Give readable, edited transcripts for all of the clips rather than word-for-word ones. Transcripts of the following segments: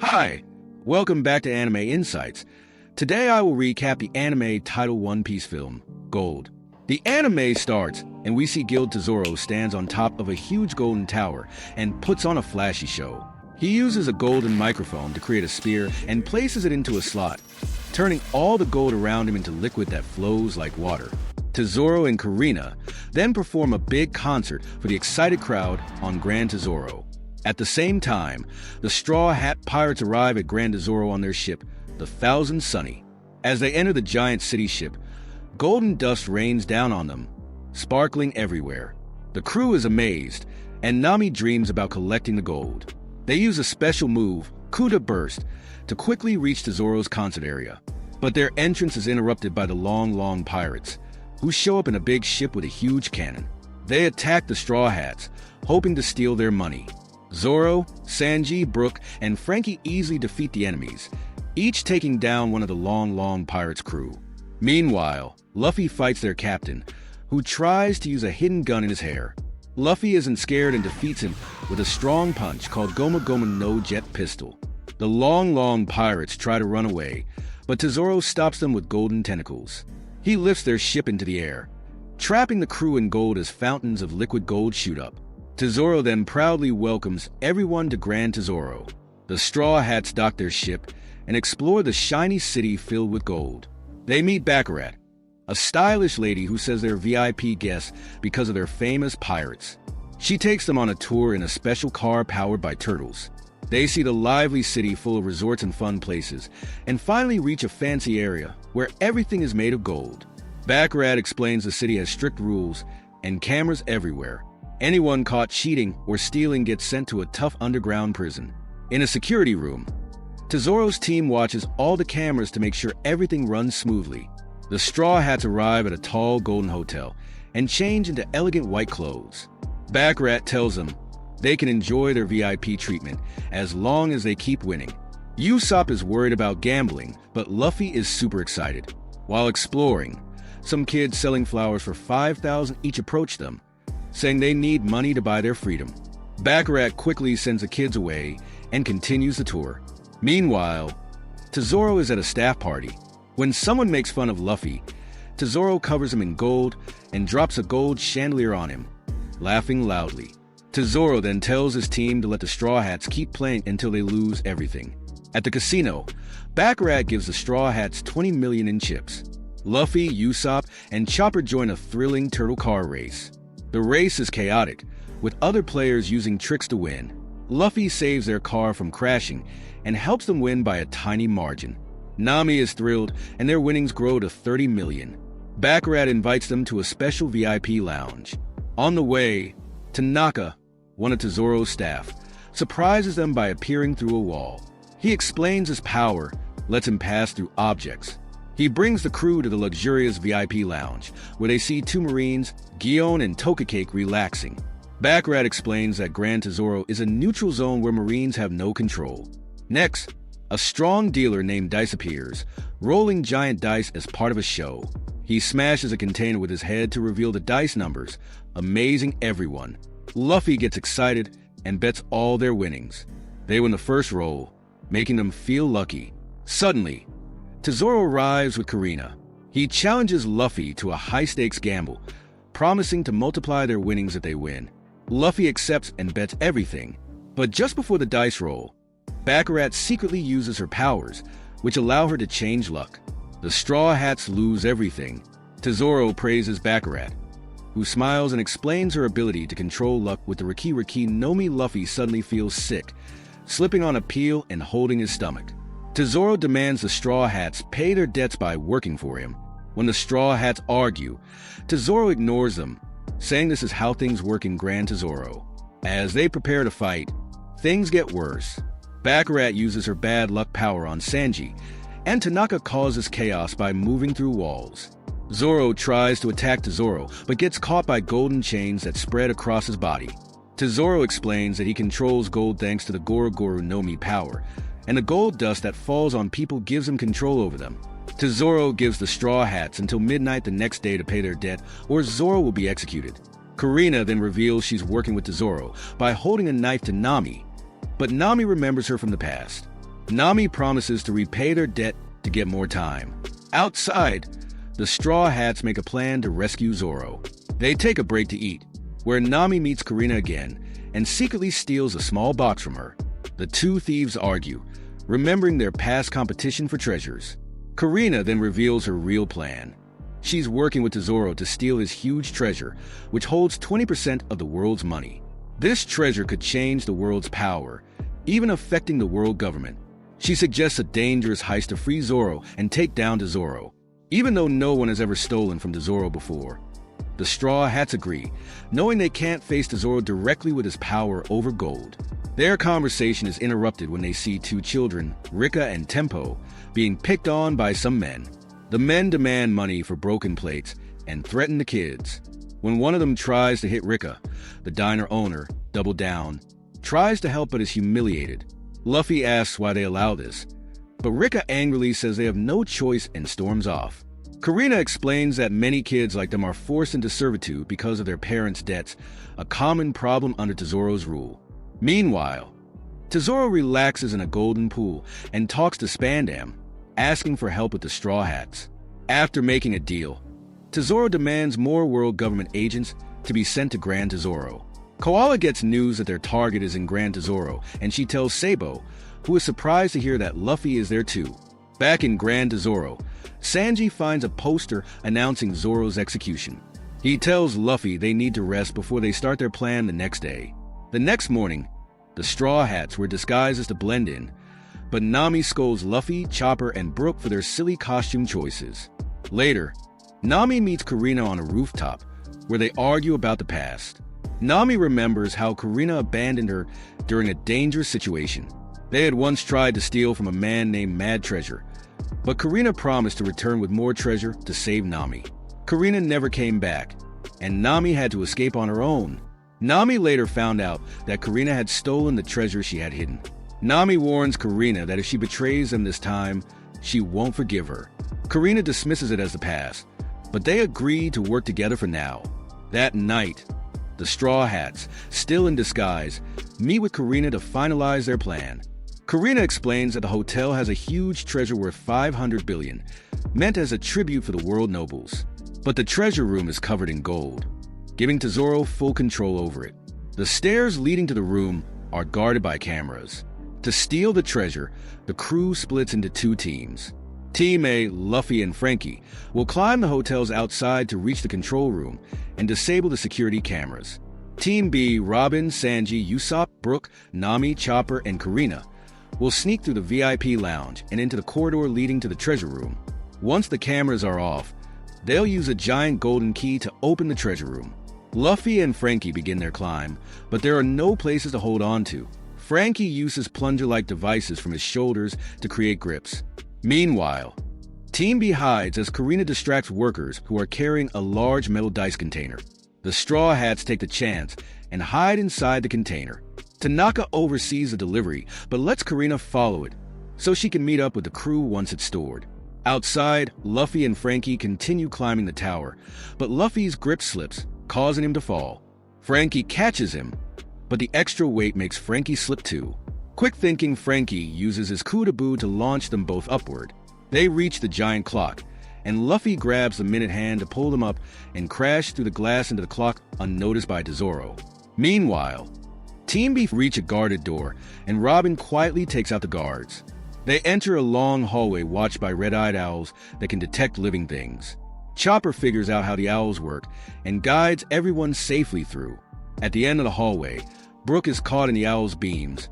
Hi, welcome back to Anime Insights. Today I will recap the anime title One Piece film, Gold. The anime starts, and we see Gild Tesoro stands on top of a huge golden tower and puts on a flashy show. He uses a golden microphone to create a spear and places it into a slot, turning all the gold around him into liquid that flows like water. Tesoro and Karina then perform a big concert for the excited crowd on Gran Tesoro. At the same time, the Straw Hat Pirates arrive at Gran Tesoro on their ship, the Thousand Sunny. As they enter the giant city ship, golden dust rains down on them, sparkling everywhere. The crew is amazed, and Nami dreams about collecting the gold. They use a special move, Kuda Burst, to quickly reach Tesoro's concert area. But their entrance is interrupted by the Long Pirates, who show up in a big ship with a huge cannon. They attack the Straw Hats, hoping to steal their money. Zoro, Sanji, Brook, and Frankie easily defeat the enemies, each taking down one of the Long Pirates' crew. Meanwhile, Luffy fights their captain, who tries to use a hidden gun in his hair. Luffy isn't scared and defeats him with a strong punch called Goma Goma no Jet Pistol. The Long Pirates try to run away, but Tesoro stops them with golden tentacles. He lifts their ship into the air, trapping the crew in gold as fountains of liquid gold shoot up. Tesoro then proudly welcomes everyone to Gran Tesoro. The Straw Hats dock their ship and explore the shiny city filled with gold. They meet Baccarat, a stylish lady who says they're VIP guests because of their famous pirates. She takes them on a tour in a special car powered by turtles. They see the lively city full of resorts and fun places, and finally reach a fancy area where everything is made of gold. Baccarat explains the city has strict rules and cameras everywhere. Anyone caught cheating or stealing gets sent to a tough underground prison. In a security room, Tesoro's team watches all the cameras to make sure everything runs smoothly. The Straw Hats arrive at a tall golden hotel and change into elegant white clothes. Baccarat tells them they can enjoy their VIP treatment as long as they keep winning. Usopp is worried about gambling, but Luffy is super excited. While exploring, some kids selling flowers for 5,000 each approach them, saying they need money to buy their freedom. Baccarat quickly sends the kids away and continues the tour. Meanwhile, Tesoro is at a staff party. When someone makes fun of Luffy, Tesoro covers him in gold and drops a gold chandelier on him, laughing loudly. Tesoro then tells his team to let the Straw Hats keep playing until they lose everything. At the casino, Baccarat gives the Straw Hats 20 million in chips. Luffy, Usopp, and Chopper join a thrilling turtle car race. The race is chaotic, with other players using tricks to win. Luffy saves their car from crashing and helps them win by a tiny margin. Nami is thrilled, and their winnings grow to 30 million. Baccarat invites them to a special VIP lounge. On the way, Tanaka, one of Tesoro's staff, surprises them by appearing through a wall. He explains his power, lets him pass through objects. He brings the crew to the luxurious VIP lounge, where they see two Marines, Gion and Tokacake, relaxing. Baccarat explains that Gran Tesoro is a neutral zone where Marines have no control. Next, a strong dealer named Dice appears, rolling giant dice as part of a show. He smashes a container with his head to reveal the dice numbers, amazing everyone. Luffy gets excited and bets all their winnings. They win the first roll, making them feel lucky. Suddenly, Tesoro arrives with Karina. He challenges Luffy to a high-stakes gamble, promising to multiply their winnings if they win. Luffy accepts and bets everything. But just before the dice roll, Baccarat secretly uses her powers, which allow her to change luck. The Straw Hats lose everything. Tesoro praises Baccarat, who smiles and explains her ability to control luck with the Riki Riki Nomi. Luffy suddenly feels sick, slipping on a peel and holding his stomach. Tesoro demands the Straw Hats pay their debts by working for him. When the Straw Hats argue, Tesoro ignores them, saying this is how things work in Gran Tesoro. As they prepare to fight, things get worse. Baccarat uses her bad luck power on Sanji, and Tanaka causes chaos by moving through walls. Zoro tries to attack Tesoro, but gets caught by golden chains that spread across his body. Tesoro explains that he controls gold thanks to the Goru Goru Nomi power, and the gold dust that falls on people gives him control over them. Tesoro gives the Straw Hats until midnight the next day to pay their debt, or Zoro will be executed. Karina then reveals she's working with Tesoro by holding a knife to Nami, but Nami remembers her from the past. Nami promises to repay their debt to get more time. Outside, the Straw Hats make a plan to rescue Zoro. They take a break to eat, where Nami meets Karina again and secretly steals a small box from her. The two thieves argue, remembering their past competition for treasures. Karina then reveals her real plan. She's working with Tesoro to steal his huge treasure, which holds 20% of the world's money. This treasure could change the world's power, even affecting the world government. She suggests a dangerous heist to free Zoro and take down Tesoro, even though no one has ever stolen from Tesoro before. The Straw Hats agree, knowing they can't face Tesoro directly with his power over gold. Their conversation is interrupted when they see two children, Rika and Tempo, being picked on by some men. The men demand money for broken plates and threaten the kids. When one of them tries to hit Rika, the diner owner, Double Down, tries to help but is humiliated. Luffy asks why they allow this, but Rika angrily says they have no choice and storms off. Karina explains that many kids like them are forced into servitude because of their parents' debts, a common problem under Tesoro's rule. Meanwhile, Tesoro relaxes in a golden pool and talks to Spandam, asking for help with the Straw Hats. After making a deal, Tesoro demands more world government agents to be sent to Gran Tesoro. Koala gets news that their target is in Gran Tesoro, and she tells Sabo, who is surprised to hear that Luffy is there too. Back in Gran Tesoro, Sanji finds a poster announcing Zoro's execution. He tells Luffy they need to rest before they start their plan the next day. The next morning, the Straw Hats were disguised as to blend in, but Nami scolds Luffy, Chopper, and Brook for their silly costume choices. Later, Nami meets Karina on a rooftop, where they argue about the past. Nami remembers how Karina abandoned her during a dangerous situation. They had once tried to steal from a man named Mad Treasure, but Karina promised to return with more treasure to save Nami. Karina never came back, and Nami had to escape on her own. Nami later found out that Karina had stolen the treasure she had hidden. Nami warns Karina that if she betrays them this time, she won't forgive her. Karina dismisses it as the past, but they agree to work together for now. That night, the Straw Hats, still in disguise, meet with Karina to finalize their plan. Karina explains that the hotel has a huge treasure worth 500 billion, meant as a tribute for the world nobles. But the treasure room is covered in gold, giving Tesoro full control over it. The stairs leading to the room are guarded by cameras. To steal the treasure, the crew splits into two teams. Team A, Luffy and Frankie, will climb the hotel's outside to reach the control room and disable the security cameras. Team B, Robin, Sanji, Usopp, Brook, Nami, Chopper, and Karina, will sneak through the VIP lounge and into the corridor leading to the treasure room. Once the cameras are off, they'll use a giant golden key to open the treasure room. Luffy and Frankie begin their climb, but there are no places to hold on to. Frankie uses plunger-like devices from his shoulders to create grips. Meanwhile, Team B hides as Karina distracts workers who are carrying a large metal dice container. The Straw Hats take the chance and hide inside the container. Tanaka oversees the delivery, but lets Karina follow it, so she can meet up with the crew once it's stored. Outside, Luffy and Frankie continue climbing the tower, but Luffy's grip slips, causing him to fall. Frankie catches him, but the extra weight makes Frankie slip too. Quick-thinking Frankie uses his coup de bout to launch them both upward. They reach the giant clock, and Luffy grabs the minute hand to pull them up and crash through the glass into the clock unnoticed by Tesoro. Meanwhile, Team B reach a guarded door, and Robin quietly takes out the guards. They enter a long hallway watched by red-eyed owls that can detect living things. Chopper figures out how the owls work and guides everyone safely through. At the end of the hallway, Brook is caught in the owl's beams,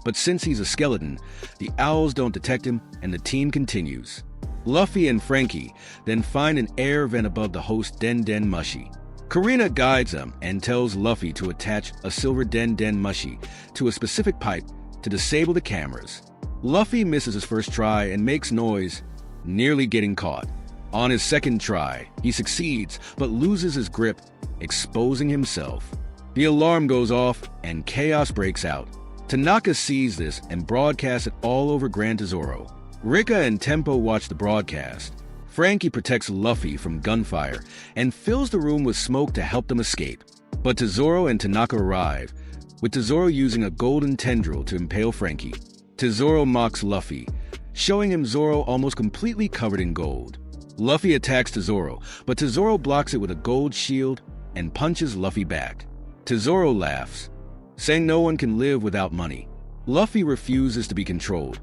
but since he's a skeleton, the owls don't detect him and the team continues. Luffy and Frankie then find an air vent above the host Den Den Mushi. Karina guides them and tells Luffy to attach a silver Den Den Mushi to a specific pipe to disable the cameras. Luffy misses his first try and makes noise, nearly getting caught. On his second try, he succeeds but loses his grip, exposing himself. The alarm goes off and chaos breaks out. Tanaka sees this and broadcasts it all over Gran Tesoro. Rika and Tempo watch the broadcast. Frankie protects Luffy from gunfire and fills the room with smoke to help them escape. But Tesoro and Tanaka arrive, with Tesoro using a golden tendril to impale Frankie. Tesoro mocks Luffy, showing him Zoro almost completely covered in gold. Luffy attacks Tesoro, but Tesoro blocks it with a gold shield and punches Luffy back. Tesoro laughs, saying no one can live without money. Luffy refuses to be controlled,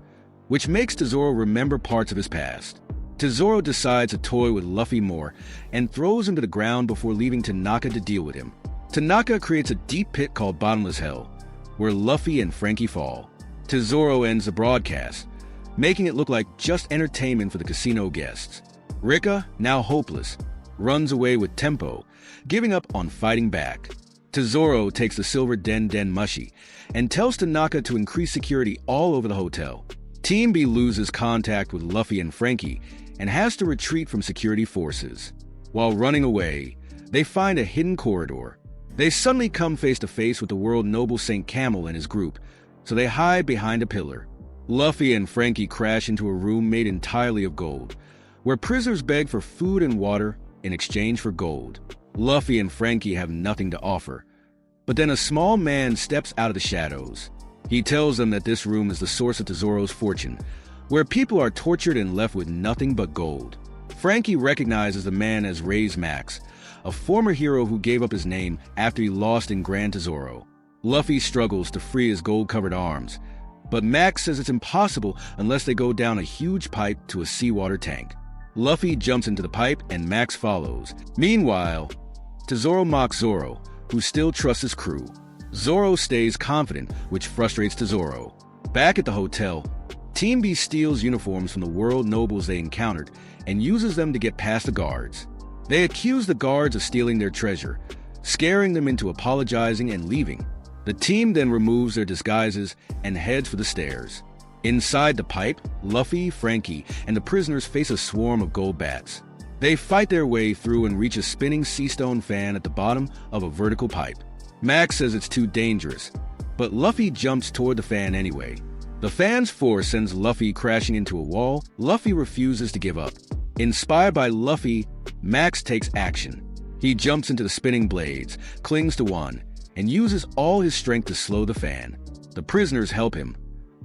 which makes Tesoro remember parts of his past. Tesoro decides to toy with Luffy more and throws him to the ground before leaving Tanaka to deal with him. Tanaka creates a deep pit called Bottomless Hell, where Luffy and Franky fall. Tesoro ends the broadcast, making it look like just entertainment for the casino guests. Rika, now hopeless, runs away with Tempo, giving up on fighting back. Tesoro takes the silver Den Mushi and tells Tanaka to increase security all over the hotel. Team B loses contact with Luffy and Franky and has to retreat from security forces. While running away, they find a hidden corridor. They suddenly come face to face with the world noble Saint Camel and his group, so they hide behind a pillar. Luffy and Franky crash into a room made entirely of gold, where prisoners beg for food and water in exchange for gold. Luffy and Franky have nothing to offer, but then a small man steps out of the shadows. He tells them that this room is the source of Tesoro's fortune, where people are tortured and left with nothing but gold. Franky recognizes the man as Ray's Max, a former hero who gave up his name after he lost in Gran Tesoro. Luffy struggles to free his gold-covered arms, but Max says it's impossible unless they go down a huge pipe to a seawater tank. Luffy jumps into the pipe and Max follows. Meanwhile, Tesoro mocks Zoro, who still trusts his crew. Zoro stays confident, which frustrates Tesoro. Back at the hotel, Team B steals uniforms from the world nobles they encountered and uses them to get past the guards. They accuse the guards of stealing their treasure, scaring them into apologizing and leaving. The team then removes their disguises and heads for the stairs. Inside the pipe, Luffy, Franky, and the prisoners face a swarm of gold bats. They fight their way through and reach a spinning sea stone fan at the bottom of a vertical pipe. Max says it's too dangerous, but Luffy jumps toward the fan anyway. The fan's force sends Luffy crashing into a wall. Luffy refuses to give up. Inspired by Luffy, Max takes action. He jumps into the spinning blades, clings to one, and uses all his strength to slow the fan. The prisoners help him,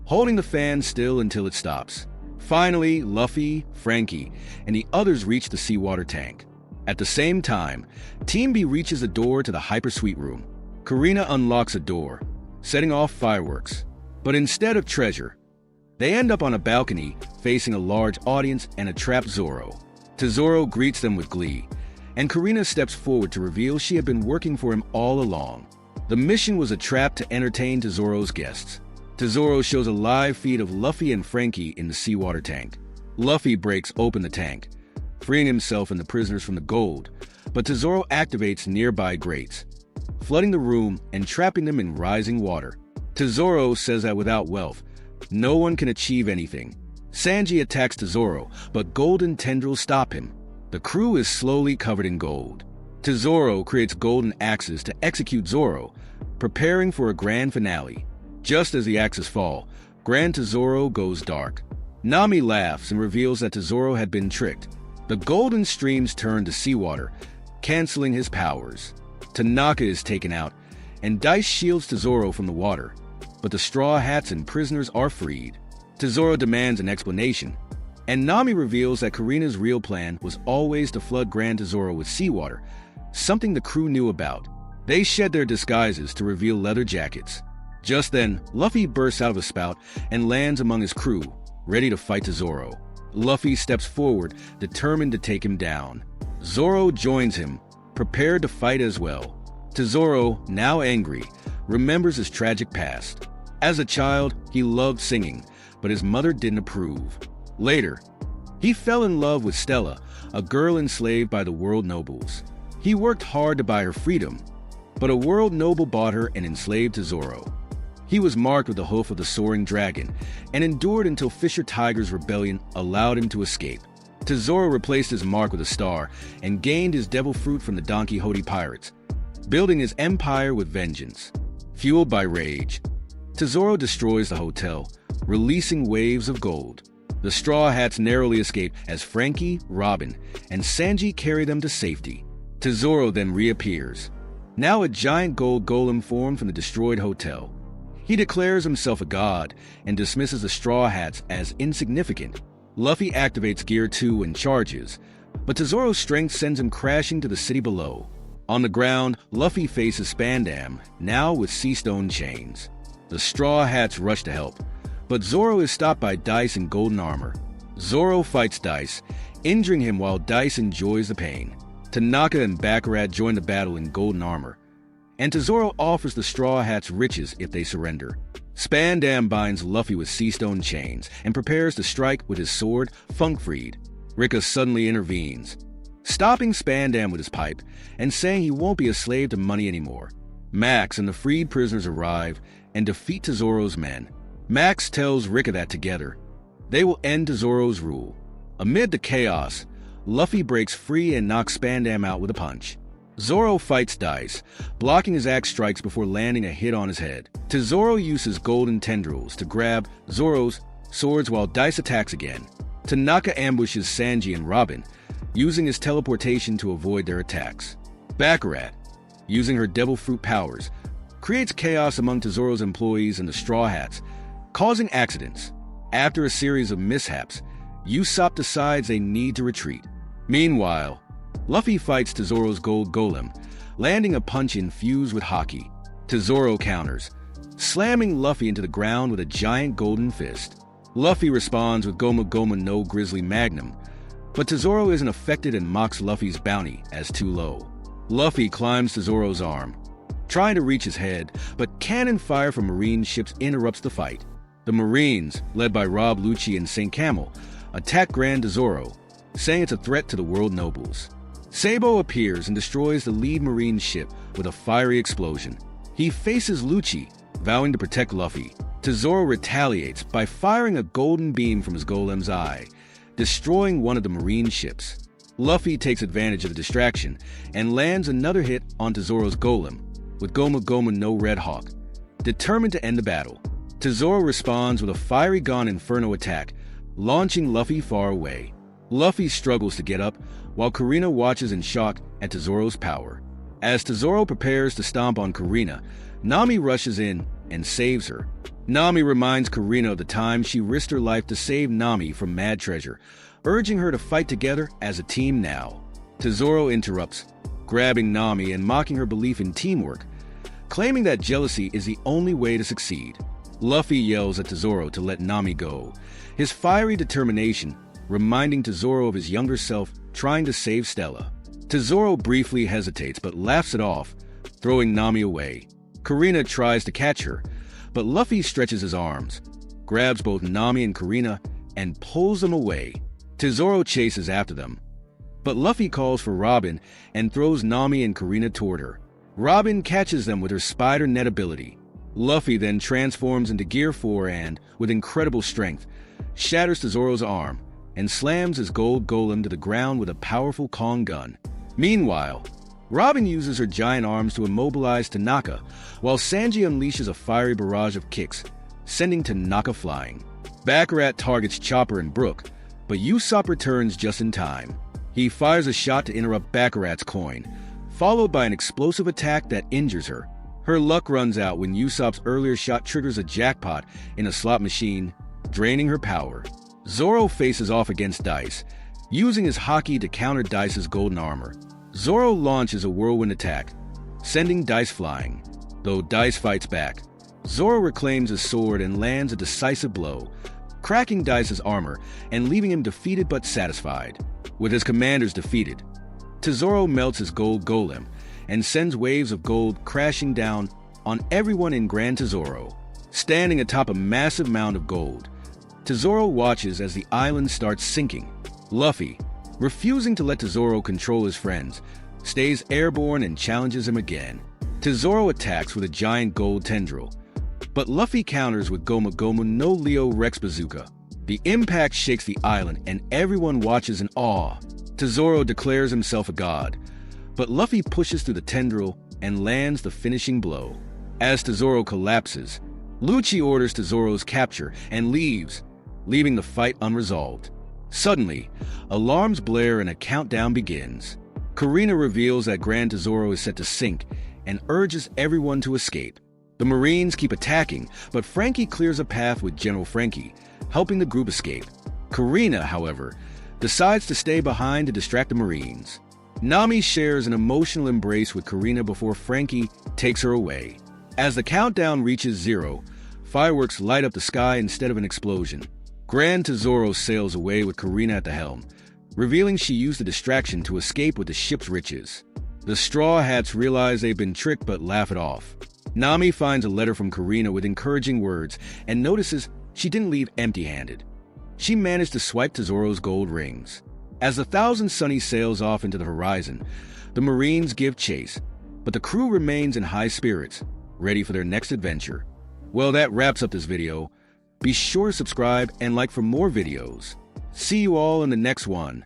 holding the fan still until it stops. Finally, Luffy, Franky, and the others reach the seawater tank. At the same time, Team B reaches the door to the hypersweet room. Karina unlocks a door, setting off fireworks. But instead of treasure, they end up on a balcony facing a large audience and a trapped Zoro. Tesoro greets them with glee, and Karina steps forward to reveal she had been working for him all along. The mission was a trap to entertain Tesoro's guests. Tesoro shows a live feed of Luffy and Franky in the seawater tank. Luffy breaks open the tank, freeing himself and the prisoners from the gold, but Tesoro activates nearby grates, flooding the room and trapping them in rising water. Tesoro says that without wealth, no one can achieve anything. Sanji attacks Tesoro, but golden tendrils stop him. The crew is slowly covered in gold. Tesoro creates golden axes to execute Zoro, preparing for a grand finale. Just as the axes fall, Gran Tesoro goes dark. Nami laughs and reveals that Tesoro had been tricked. The golden streams turn to seawater, canceling his powers. Tanaka is taken out, and Dice shields Tesoro from the water, but the Straw Hats and prisoners are freed. Tesoro demands an explanation, and Nami reveals that Karina's real plan was always to flood Gran Tesoro with seawater, something the crew knew about. They shed their disguises to reveal leather jackets. Just then, Luffy bursts out of a spout and lands among his crew, ready to fight Tesoro. Luffy steps forward, determined to take him down. Zoro joins him, prepared to fight as well. Tesoro, now angry, remembers his tragic past. As a child, he loved singing, but his mother didn't approve. Later, he fell in love with Stella, a girl enslaved by the world nobles. He worked hard to buy her freedom, but a world noble bought her and enslaved Tesoro. He was marked with the hoof of the soaring dragon and endured until Fisher Tiger's rebellion allowed him to escape. Tesoro replaced his mark with a star and gained his devil fruit from the Don Quixote pirates, building his empire with vengeance. Fueled by rage, Tesoro destroys the hotel, releasing waves of gold. The Straw Hats narrowly escape as Franky, Robin, and Sanji carry them to safety. Tesoro then reappears, now a giant gold golem formed from the destroyed hotel. He declares himself a god and dismisses the Straw Hats as insignificant. Luffy activates Gear 2 and charges, but Tesoro's strength sends him crashing to the city below. On the ground, Luffy faces Spandam, now with sea stone chains. The Straw Hats rush to help, but Zoro is stopped by Dice in golden armor. Zoro fights Dice, injuring him while Dice enjoys the pain. Tanaka and Baccarat join the battle in golden armor, and Tesoro offers the Straw Hats riches if they surrender. Spandam binds Luffy with sea stone chains and prepares to strike with his sword, Funkfried. Rika suddenly intervenes, stopping Spandam with his pipe and saying he won't be a slave to money anymore. Max and the freed prisoners arrive and defeat Tesoro's men. Max tells Rika that together they will end Tesoro's rule. Amid the chaos, Luffy breaks free and knocks Spandam out with a punch. Zoro fights Dice, blocking his axe strikes before landing a hit on his head. Tesoro uses golden tendrils to grab Zoro's swords while Dice attacks again. Tanaka ambushes Sanji and Robin, using his teleportation to avoid their attacks. Baccarat, using her devil fruit powers, creates chaos among Tesoro's employees and the Straw Hats, causing accidents. After a series of mishaps, Usopp decides they need to retreat. Meanwhile, Luffy fights Tesoro's gold golem, landing a punch infused with haki. Tesoro counters, slamming Luffy into the ground with a giant golden fist. Luffy responds with Goma Goma no Grizzly Magnum, but Tesoro isn't affected and mocks Luffy's bounty as too low. Luffy climbs Tesoro's arm, trying to reach his head, but cannon fire from marine ships interrupts the fight. The Marines, led by Rob Lucci and St. Camel, attack Gran Tesoro, saying it's a threat to the world nobles. Sabo appears and destroys the lead Marine ship with a fiery explosion. He faces Lucci, vowing to protect Luffy. Tesoro retaliates by firing a golden beam from his golem's eye, destroying one of the Marine ships. Luffy takes advantage of the distraction and lands another hit on Tesoro's golem with Goma Goma no Red Hawk, determined to end the battle. Tesoro responds with a fiery Gon Inferno attack, launching Luffy far away. Luffy struggles to get up, while Kurina watches in shock at Tesoro's power. As Tesoro prepares to stomp on Kurina, Nami rushes in and saves her. Nami reminds Kurina of the time she risked her life to save Nami from Mad Treasure, urging her to fight together as a team now. Tesoro interrupts, grabbing Nami and mocking her belief in teamwork, claiming that jealousy is the only way to succeed. Luffy yells at Tesoro to let Nami go, his fiery determination reminding Tesoro of his younger self trying to save Stella. Tesoro briefly hesitates but laughs it off, throwing Nami away. Kurina tries to catch her, but Luffy stretches his arms, grabs both Nami and Kurina, and pulls them away. Tesoro chases after them, but Luffy calls for Robin and throws Nami and Kurina toward her. Robin catches them with her spider net ability. Luffy then transforms into Gear 4 and, with incredible strength, shatters Tesoro's arm and slams his gold golem to the ground with a powerful Kong gun. Meanwhile, Robin uses her giant arms to immobilize Tanaka, while Sanji unleashes a fiery barrage of kicks, sending Tanaka flying. Baccarat targets Chopper and Brook, but Usopp returns just in time. He fires a shot to interrupt Baccarat's coin, followed by an explosive attack that injures her. Her luck runs out when Usopp's earlier shot triggers a jackpot in a slot machine, draining her power. Zoro faces off against Dice, using his haki to counter Dice's golden armor. Zoro launches a whirlwind attack, sending Dice flying. Though Dice fights back, Zoro reclaims his sword and lands a decisive blow, cracking Dice's armor and leaving him defeated but satisfied. With his commanders defeated, Tesoro melts his gold golem and sends waves of gold crashing down on everyone in Gran Tesoro. Standing atop a massive mound of gold, Tesoro watches as the island starts sinking. Luffy, refusing to let Tesoro control his friends, stays airborne and challenges him again. Tesoro attacks with a giant gold tendril, but Luffy counters with Goma Goma no Leo Rex Bazooka. The impact shakes the island and everyone watches in awe. Tesoro declares himself a god, but Luffy pushes through the tendril and lands the finishing blow. As Tesoro collapses, Lucci orders Tesoro's capture and leaves, leaving the fight unresolved. Suddenly, alarms blare and a countdown begins. Kurina reveals that Gran Tesoro is set to sink and urges everyone to escape. The Marines keep attacking, but Frankie clears a path with General Frankie, helping the group escape. Karina, however, decides to stay behind to distract the Marines. Nami shares an emotional embrace with Karina before Frankie takes her away. As the countdown reaches 0, fireworks light up the sky instead of an explosion. Gran Tesoro sails away with Karina at the helm, revealing she used the distraction to escape with the ship's riches. The Straw Hats realize they've been tricked but laugh it off. Nami finds a letter from Karina with encouraging words and notices she didn't leave empty-handed. She managed to swipe Tesoro's gold rings. As the Thousand Sunny sails off into the horizon, the Marines give chase, but the crew remains in high spirits, ready for their next adventure. Well, that wraps up this video. Be sure to subscribe and like for more videos. See you all in the next one.